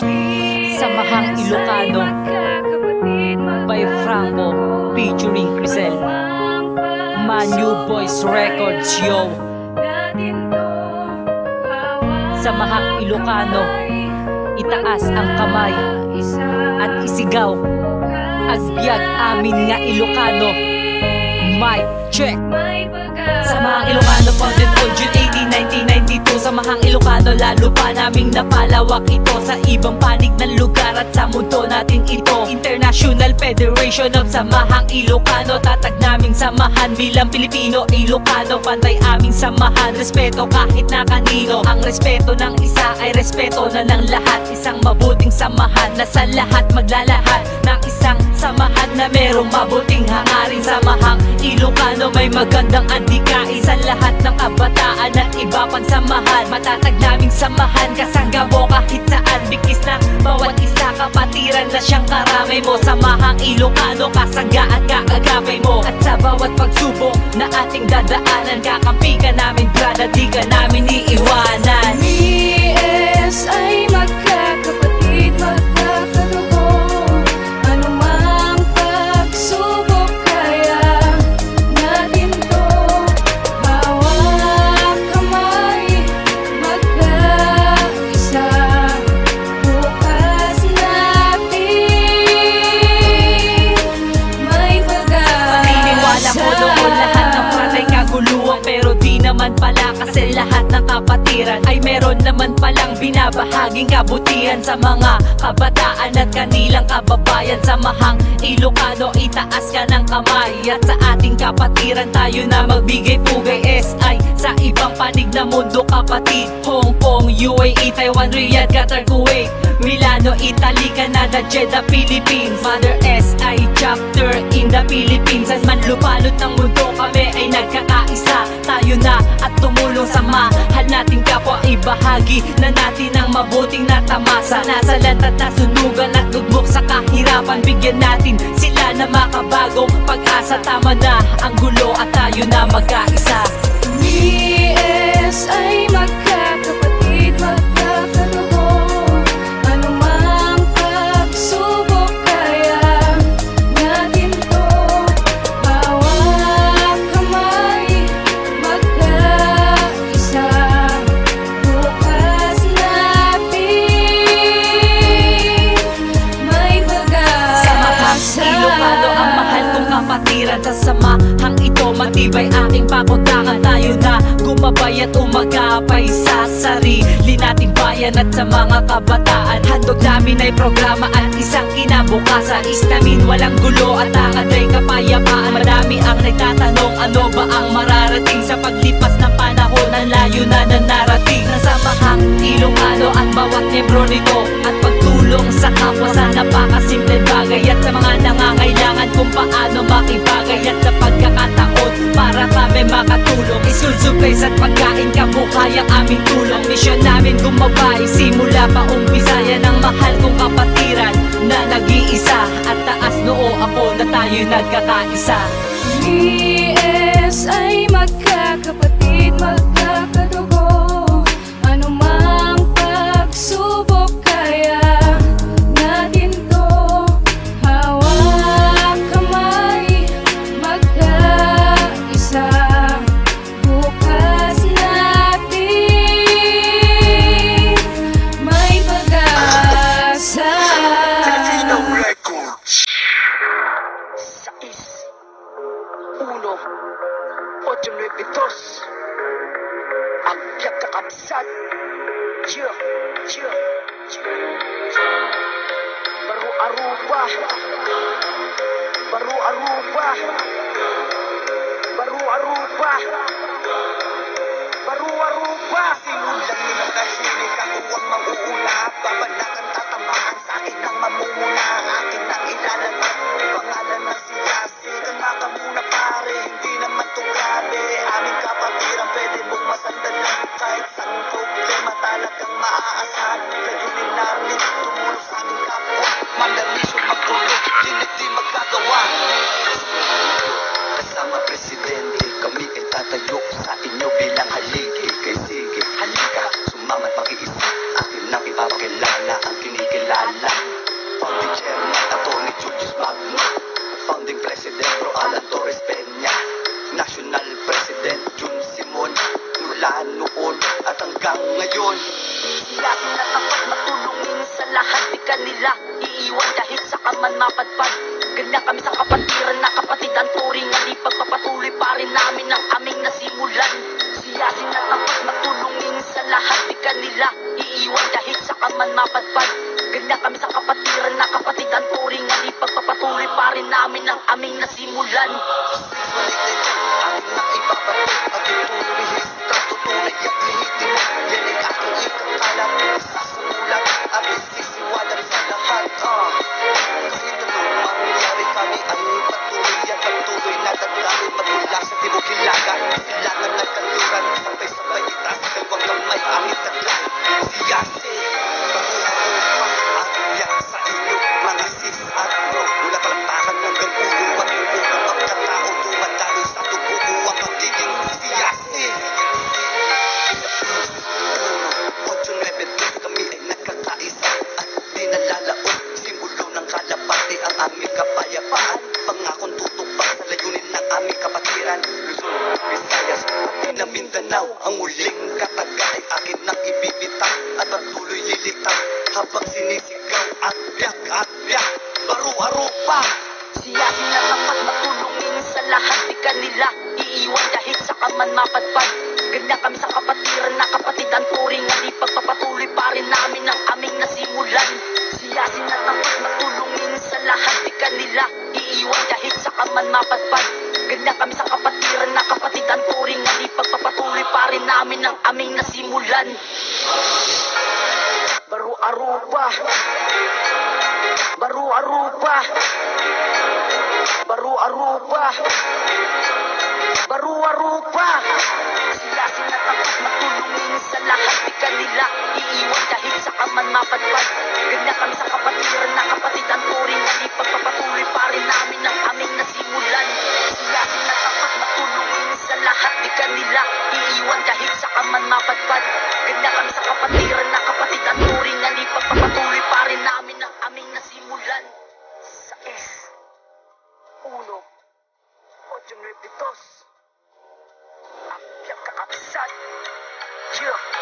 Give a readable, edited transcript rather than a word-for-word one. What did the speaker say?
Samahang Ilocano by Franco featuring Crisel. Manu Boys Records, yo. Samahang Ilocano, itaas ang kamay at isigaw, agbyag amin nga Ilocano. Mic check. Samahang Ilocano, founded on June 18, 1992. Samahang Ilocano, lalo pa naming napalawak ito sa ibang panig ng lugar at sa mundo natin ito. International Federation of Samahang Ilocano, tatag naming samahan bilang Pilipino Ilocano. Pantay aming samahan, respeto kahit na kanino. Ang respeto ng isa ay respeto na ng lahat. Isang mabuting samahan na sa lahat maglalahat ng isang samahan na merong mabuting hangarin. Samahang Ilocano, may magandang adhikain sa lahat ng kabataan at iba pang samahan. Matatag naming samahan, kasangga mo kahit saan. Bigkis ng bawat isa, kapatiran na siyang karamay mo. Samahang Ilocano, kasangga at kaagapay mo. At sa bawat pagsubok na ating dadaanan, kakampi ka namin brada, di ka namin iiwanan. BS ay magkakapatid, magkakadugo. Anumang pagsubok kaya natin to. Hawak kamay, magkaisa. Bukas natin may pag-asa. Paniniwala ko noon lahat ng patay kaguluhan, pero di naman pala, kasi lahat ng kapatiran ay meron naman palang binabahaging kabutihan sa mga kabataan at kanilang kababayan. Samahang Ilocano, itaas ka ng kamay at sa ating kapatiran tayo na magbigay pugay. SI sa ibang panig na mundo kapatid, Hong Kong, UAE, Taiwan, Riyadh, Qatar, Kuwait, Milano, Italy, Canada, Jeddah, Philippines. Mother SI chapter in the Philippines. Saan man lupalot ng mundo kami ay nagkakaisa. Tayo na at tumulong sa mahal nating kapwa, ibahagi na natin ang mabuting natamasa. Nasa lantat na sunugan at lugmok sa kahirapan, bigyan natin sila na makabagong pag-asa. Tama na ang gulo at tayo na magkaisa. BS ay magkakapatid, magkakadugo. Anumang pagsubok kaya natin to. Hawak kamay, magkaisa. Bukas natin may pag-asa. Samahang Ilocano, ang mahal kong kapatiran. Sa samahang ito matibay aking pakundangan. Tayo na gumabay at umagapay sa sarili nating bayan at sa mga kabataan. Handog namin ay programa at isang kinabukasan. Is namin walang gulo at angad ay kapayapaan. Marami ang nagtatanong, ano ba ang mararating sa paglipas ng panahon? Ang layo na narating ng Samahang Ilocano at bawat miyembro nito, at pagtulong sa kapwa sa napakasimpleng bagay at sa mga nangangailangan kung paano makibagay. At sa pagkakataon para kami makatulong, school supplies at pagkain, kabuhay ang aming tulong. Misyon namin gumabay, simula pa umpisa. Yan ang mahal kong kapatiran na nag-iisa, at taas noo ako na tayo nagkakaisa. BS ay magkakapatid, magkakadugo. Anumang pagsubok kaya natin to. Hawak kamay, magkaisa. Bukas natin may pag-asa. Records. 6-1-8-9-2 Agbyag kakabsat. Yeah, yeah. Baru Aruba, Baru Aruba, Baru Aruba, Baru Aruba. Simulan mo ng tahimik, ako ang mangunguna. Babanakan tatamaan sa akin ang mamumuna. Akin ang ilalagay, pangalan ng siyasi. Kalma ka muna pare, hindi naman to grabe. Aming kapatiran, pwede mong masandalan. Kahit saan problema talagang maaasahan. Layunin namin, tumulong sa aming kapwa. Mandalisyon magtulog, di magkagawa. Kasama presidente, kami ay tatayo sa inyo bilang haligi. Kay sige, halika, sumamat pag-iisip. Akin nang ipapakilala ang kinikil kanila iiwan kahit sa kaman mapadpad. Ganyan kami sa kapatiran na kapatid ang turingan, ipagpapatuloy pa rin namin ang aming nasimulan. Siyasin na tapat matulungin sa lahat, di kanila iiwan kahit sa kaman mapadpad. Ganyan kami sa kapatiran na kapatid ang turingan, ipagpapatuloy pa rin namin ang aming nasimulan. Ating nang ibabato at ituloy hista, tutunay at lihitin mo. Yan ay aking ikakalat, isasamulat at isisiwalat sa lahat. Kahit anong mangyari kami ay patuloy at patuloy na dadaloy magmula sa tibok hilaga. Silangan ng kanluran, sabay-sabay itaas sa dalawang kamay ang itaglay. Siyasi, at yak sa inyo mga sis at bro. Mula palakpakan hanggang ulo at buo ng pagkatao, dumadaloy sa tubuo ang pagiging siyasi. 8-9-10 kami ay nagkakaisa at di nalalaon. Simbolo ng kalapati ang aming kapayapaan. Pangakong tutupad sa layunin ng aming kapatiran. Luzon, Visayas, pati na Mindanao. Ang muling kataga ay akin nang ibibitaw at patuloy lilitaw habang sinisigaw at biyak, baru-arupa. Siyasin na tapat matulungin sa lahat, di kanila iiwan kahit sa kaman mapadpad. Ganyan kami sa kapatiran na kapatid ang turingan, ipagpapatuloy pa rin namin ang aming nasimulan. Siyasin na tapat matulungin sa lahat, di kanila iiwan kahit sa kaman mapadpad. Ganyan kami sa kapatiran na kapatid ang turingan, ipagpapatuloy pa rin namin ang aming nasimulan. Baru-arupa, baru-arupa, baru-arupa, baru-arupa. Siyasin na tapat matulungin sa lahat, di kanila iiwan kahit sa kaman mapadpad. Ganyan kami sa kapatiran na kapatid ang turingan, ipagpapatuloy pa rin namin ang aming nasimulan. Siyasin na tapat matulungin sa lahat, di kanila iiwan kahit sa kaman mapadpad. Ganyan kami sa kapatiran